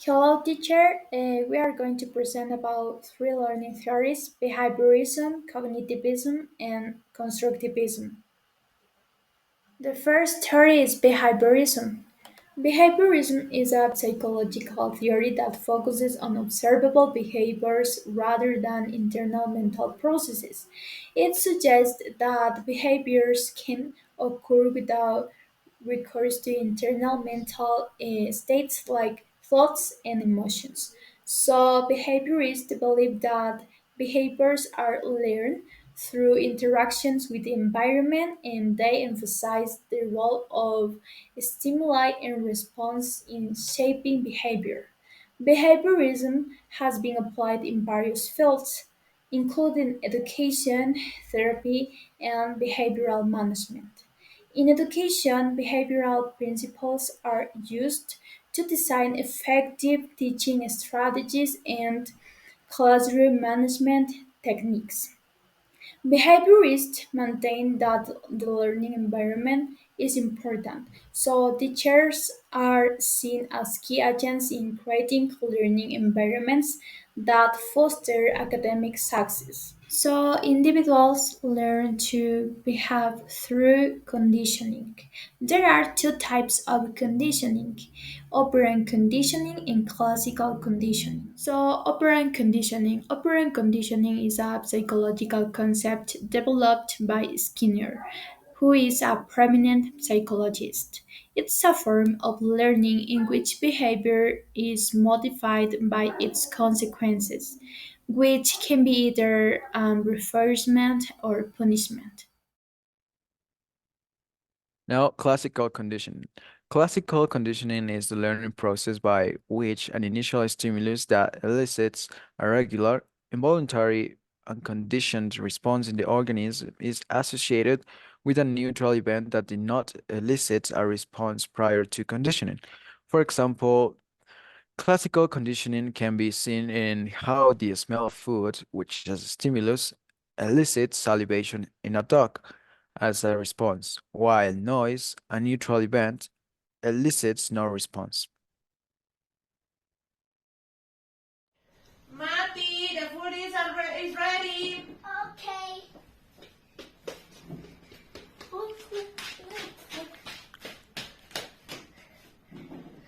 Hello, teacher. We are going to present about three learning theories: behaviorism, cognitivism, and constructivism. The first theory is behaviorism. Behaviorism is a psychological theory that focuses on observable behaviors rather than internal mental processes. It suggests that behaviors can occur without recourse to internal mental states like thoughts and emotions. So, behaviorists believe that behaviors are learned through interactions with the environment, and they emphasize the role of stimuli and response in shaping behavior. Behaviorism has been applied in various fields, including education, therapy, and behavioral management. In education, behavioral principles are used to design effective teaching strategies and classroom management techniques. Behaviorists maintain that the learning environment is important, so teachers are seen as key agents in creating learning environments that foster academic success. So individuals learn to behave through conditioning. There are two types of conditioning: operant conditioning and classical conditioning. So operant conditioning is a psychological concept developed by Skinner, who is a prominent psychologist. It's a form of learning in which behavior is modified by its consequences, which can be either reinforcement or punishment. Now, classical conditioning. Classical conditioning is the learning process by which an initial stimulus that elicits a regular, involuntary, unconditioned response in the organism is associated with a neutral event that did not elicit a response prior to conditioning. For example, classical conditioning can be seen in how the smell of food, which is a stimulus, elicits salivation in a dog as a response, while noise, a neutral event, elicits no response. Mati, the food is ready. Okay.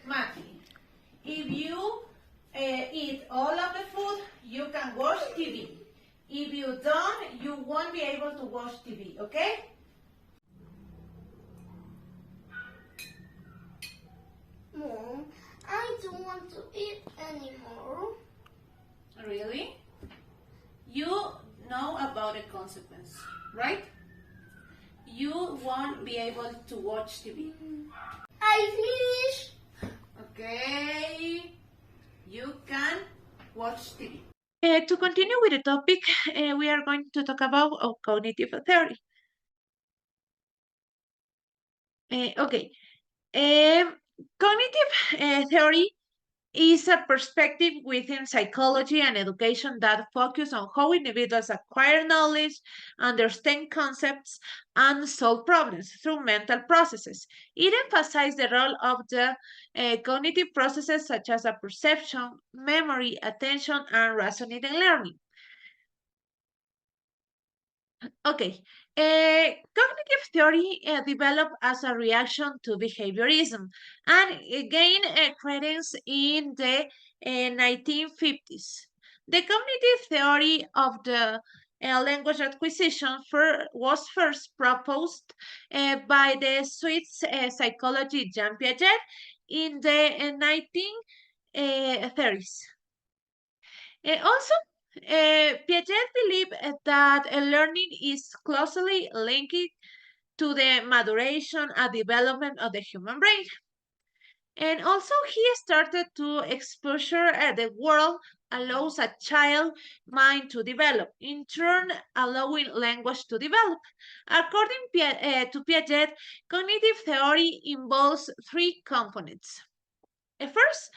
Mati, if you eat all of the food, you can watch TV. If you don't, you won't be able to watch TV, okay? Mom, I don't want to eat anymore. Really? You know about the consequence, right? You won't be able to watch TV. I finish. Okay, you can watch TV. To continue with the topic, we are going to talk about cognitive theory. Okay, cognitive theory is a perspective within psychology and education that focus on how individuals acquire knowledge, understand concepts, and solve problems through mental processes. It emphasizes the role of the cognitive processes such as perception, memory, attention, and reasoning and learning. Okay, cognitive theory developed as a reaction to behaviorism and gained credence in the 1950s. The cognitive theory of the language acquisition was first proposed by the Swiss psychologist Jean Piaget in the 1930s. Also, Piaget believed that learning is closely linked to the maturation and development of the human brain. And also, he started to exposure the world allows a child mind to develop, in turn allowing language to develop. According to Piaget, cognitive theory involves three components. First,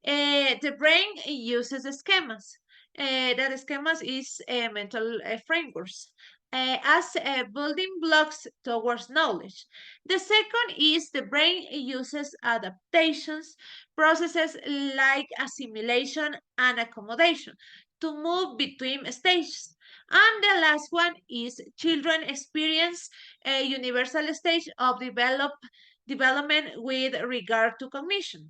the brain uses schemas. That schemas is mental frameworks. as building blocks towards knowledge. The second is the brain uses adaptations processes like assimilation and accommodation to move between stages. And the last one is children experience a universal stage of development with regard to cognition.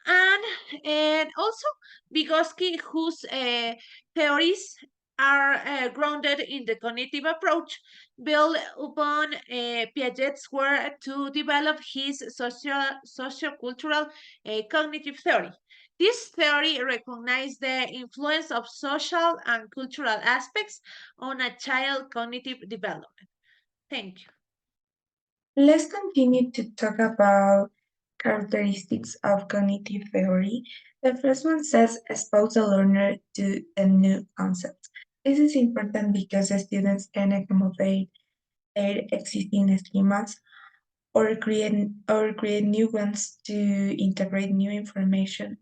And also Vygotsky, whose theories are grounded in the cognitive approach, built upon Piaget's work to develop his sociocultural cognitive theory. This theory recognized the influence of social and cultural aspects on a child cognitive development. Thank you. Let's continue to talk about characteristics of cognitive theory. The first one says expose the learner to a new concept. This is important because the students can accommodate their existing schemas or create new ones to integrate new information.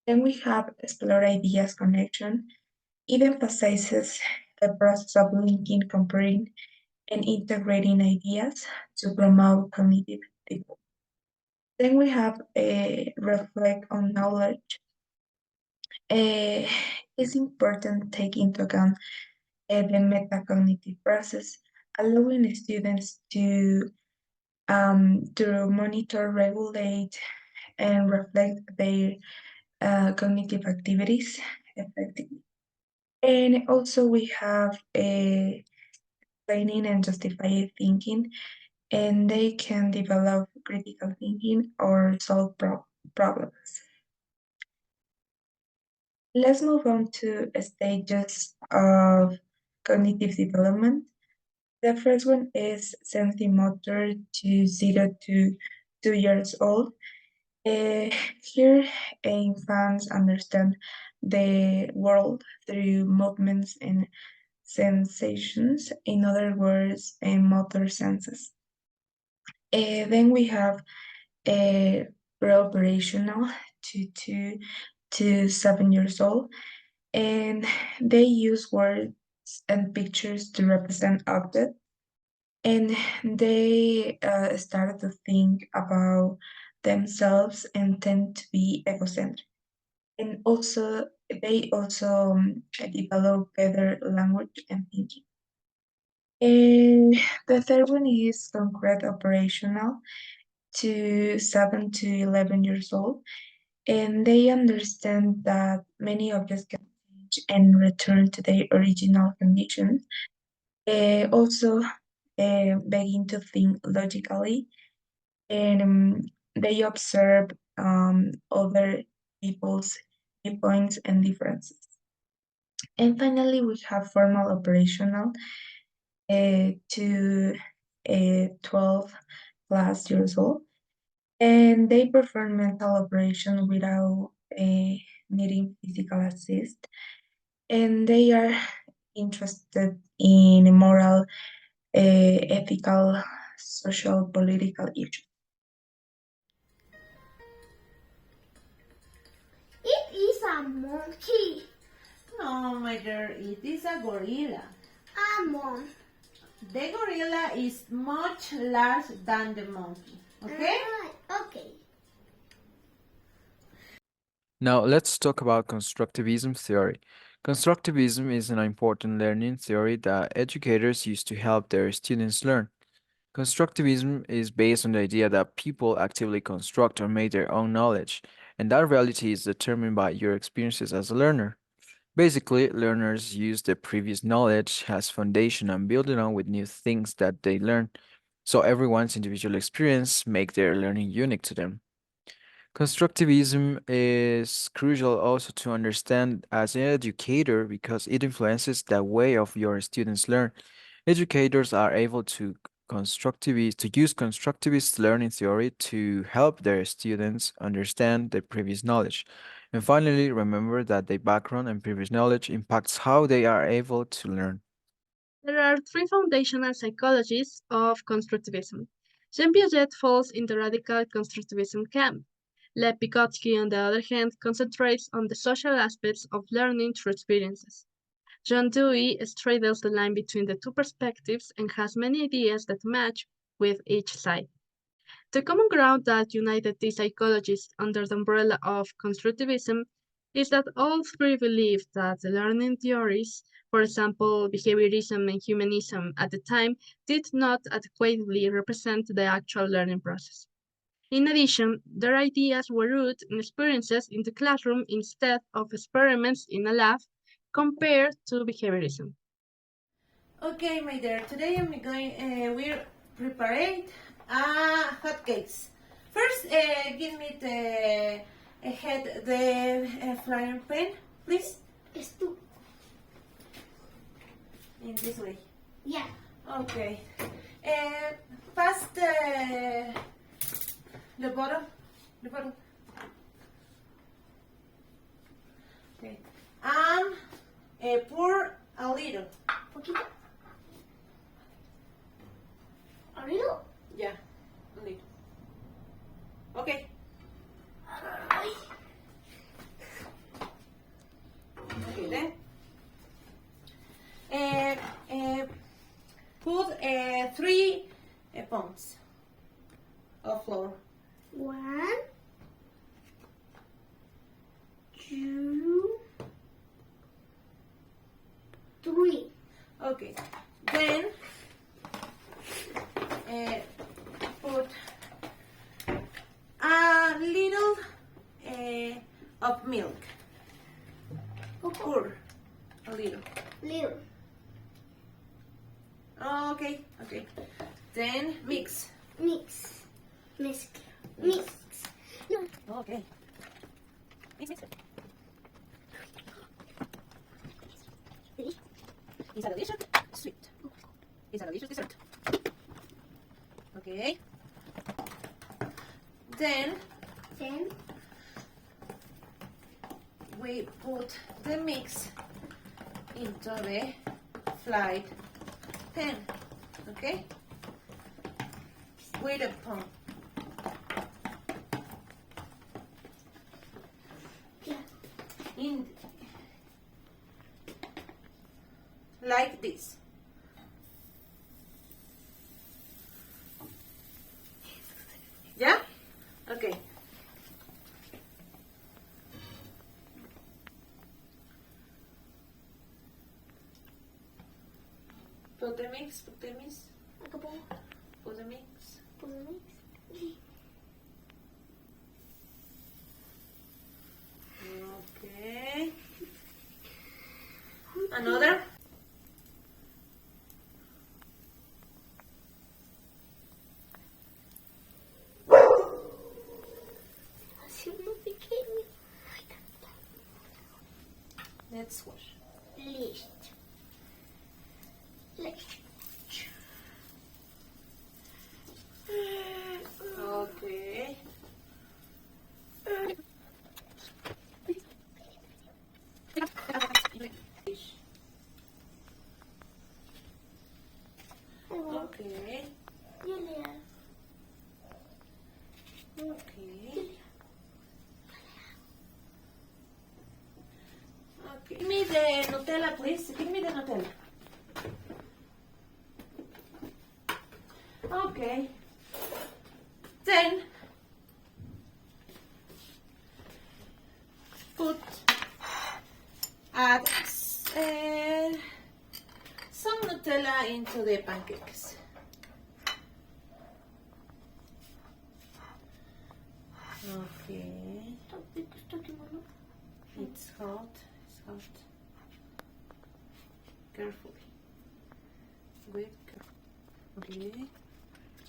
Then we have explore ideas connection. It emphasizes the process of linking, comparing, and integrating ideas to promote cognitive development. Then we have a reflect on knowledge. It's important to take into account the metacognitive process, allowing students to monitor, regulate, and reflect their cognitive activities effectively. And also we have a planning and justified thinking, and they can develop critical thinking or solve problems. Let's move on to stages of cognitive development. The first one is sensory-motor to 0 to 2 years old. Here, infants understand the world through movements and sensations, in other words, motor senses. Then we have pre-operational to 2 to 7 years old, and they use words and pictures to represent objects, and they start to think about themselves and tend to be egocentric. And also, they also develop better language and thinking. And the third one is concrete operational to 7 to 11 years old, and they understand that many objects can change and return to their original conditions. Also, begin to think logically, and they observe other people's viewpoints and differences. And finally, we have formal operational to 12 plus years old, and they perform mental operation without needing physical assist, and they are interested in moral, ethical, social, political issues. It is a monkey. No, my dear, it is a gorilla. Mom. The gorilla is much larger than the monkey. Okay? Okay. Now, let's talk about constructivism theory. Constructivism is an important learning theory that educators use to help their students learn. Constructivism is based on the idea that people actively construct or make their own knowledge, and that reality is determined by your experiences as a learner. Basically, learners use the previous knowledge as foundation and build it on with new things that they learn. So everyone's individual experience make their learning unique to them. Constructivism is crucial also to understand as an educator because it influences the way of your students learn. Educators are able to use constructivist learning theory to help their students understand the previous knowledge. And finally, remember that the background and previous knowledge impacts how they are able to learn. There are three foundational psychologies of constructivism. Jean Piaget falls in the radical constructivism camp. Lev Vygotsky, on the other hand, concentrates on the social aspects of learning through experiences. John Dewey straddles the line between the two perspectives and has many ideas that match with each side. The common ground that united these psychologists under the umbrella of constructivism is that all three believed that the learning theories, for example, behaviorism and humanism at the time, did not adequately represent the actual learning process. In addition, their ideas were rooted in experiences in the classroom instead of experiments in a lab, compared to behaviorism. Okay, my dear. Today we're preparing hot cakes. First, give me the frying pan, please. Esto. In this way. Yeah. Okay. Pass the bottom. The bottom. Okay. And pour a little. Poquito. A little. Yeah, a little. Okay. Ay. Okay then. Put 3 pounds of flour. 1, 2, 3. Okay. Then put a little of milk. Pour a little. Little. Okay. Okay. Then mix. Mix. Mix. Mix. No. Okay. Mix, mix. It's a delicious sweet. It's a delicious dessert. Okay. Then Then we put the mix into the flight pan. Okay. With a pump. yeah. In like this. Yeah? Okay. Put the mix, put the mix, Acabou. put the mix. Put the mix. Okay. Another. Así muy pequeño. Let's wash. Listo. Listo. Okay. Okay. Julia. Okay. Okay. Give me the Nutella, please. Give me the Nutella. Okay. Then put add some Nutella into the pancakes. Okay. It's hot. It's hot. Carefully. Wait. Okay.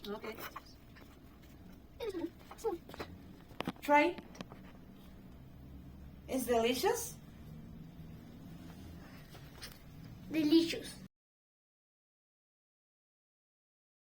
Okay. Try. It's delicious. Delicious.